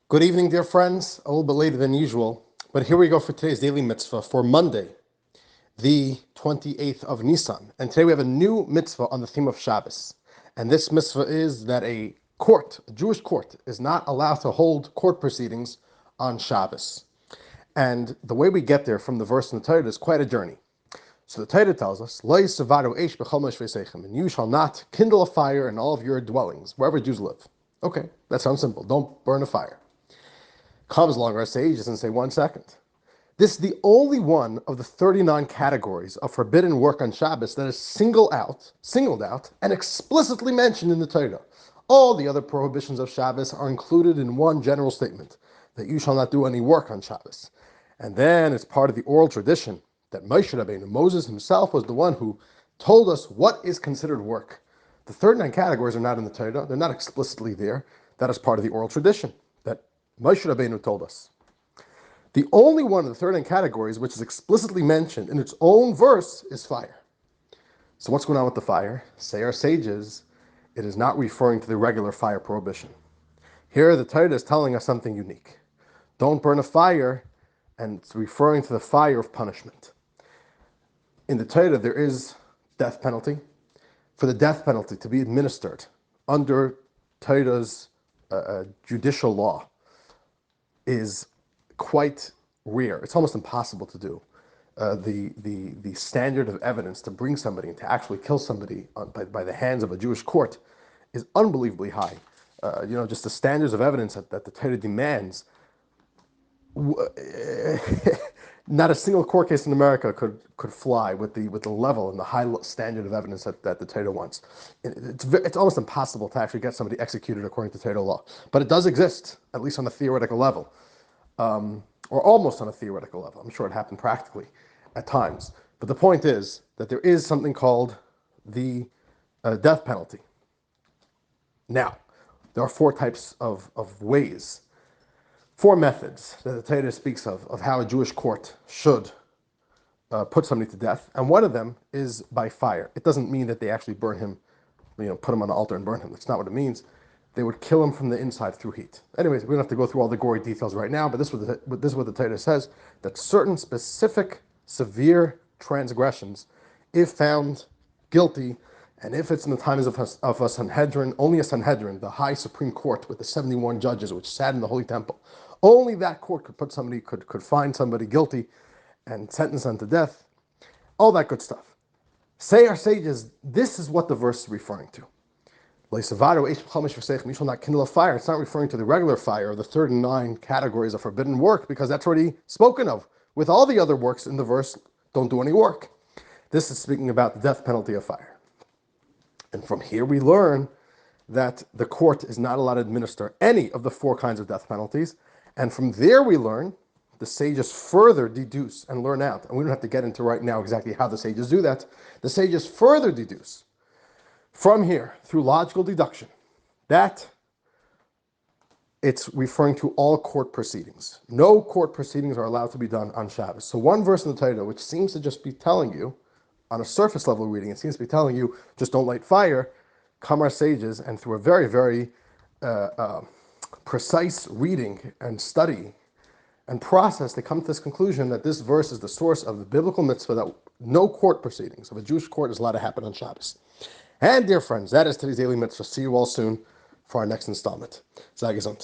Good evening, dear friends. A little bit later than usual, but here we go for today's Daily Mitzvah for Monday, the 28th of Nissan. And today we have a new mitzvah on the theme of Shabbos. And this mitzvah is that a Jewish court, is not allowed to hold court proceedings on Shabbos. And the way we get there from the verse in the Torah is quite a journey. So the Torah tells us, "Lo yisavaru eish b'chol mashveiseichem," and you shall not kindle a fire in all of your dwellings, wherever Jews live. Okay, that sounds simple. Don't burn a fire. Comes along our sages and say, 1 second. This is the only one of the 39 categories of forbidden work on Shabbos that is singled out, and explicitly mentioned in the Torah. All the other prohibitions of Shabbos are included in one general statement, that you shall not do any work on Shabbos. And then it's part of the oral tradition that Moses himself was the one who told us what is considered work. The 39 categories are not in the Torah. They're not explicitly there. That is part of the oral tradition that Moshe Rabbeinu told us. The only one of the 39 categories which is explicitly mentioned in its own verse is fire. So what's going on with the fire? Say our sages, it is not referring to the regular fire prohibition. Here the Torah is telling us something unique. Don't burn a fire, and it's referring to the fire of punishment. In the Torah there is death penalty. For the death penalty to be administered under Torah's judicial law is quite rare. It's almost impossible to do. The standard of evidence to bring somebody and to actually kill somebody by the hands of a Jewish court is unbelievably high. Just the standards of evidence that the Torah demands. Not a single court case in America could fly with the level and the high standard of evidence that the Torah wants. It's almost impossible to actually get somebody executed according to Torah law, but it does exist, at least on a theoretical level, or almost on a theoretical level. I'm sure it happened practically at times, but the point is that there is something called the death penalty. Now, there are four types of ways. Four methods that the Torah speaks of how a Jewish court should put somebody to death, and one of them is by fire. It doesn't mean that they actually burn him, put him on the altar and burn him. That's not what it means. They would kill him from the inside through heat. Anyways, we don't have to go through all the gory details right now, but this is what the Torah says, that certain specific, severe transgressions, if found guilty, and if it's in the times of a Sanhedrin, only a Sanhedrin, the high Supreme Court with the 71 judges which sat in the Holy Temple, only that court could find somebody guilty and sentence them to death. All that good stuff. Say our sages, this is what the verse is referring to. You shall not kindle a fire. It's not referring to the regular fire of the 39 categories of forbidden work, because that's already spoken of. With all the other works in the verse, don't do any work. This is speaking about the death penalty of fire. And from here we learn that the court is not allowed to administer any of the four kinds of death penalties. And from there we learn, the sages further deduce and learn out, and we don't have to get into right now exactly how the sages do that. The sages further deduce from here, through logical deduction, that it's referring to all court proceedings. No court proceedings are allowed to be done on Shabbos. So one verse in the Torah, which seems to just be telling you, on a surface level reading, it seems to be telling you, just don't light fire, come our sages, and through a very, very precise reading and study and process, they come to this conclusion that this verse is the source of the biblical mitzvah that no court proceedings of a Jewish court is allowed to happen on Shabbos. And dear friends, that is today's Daily Mitzvah. See you all soon for our next installment. Sei gesund.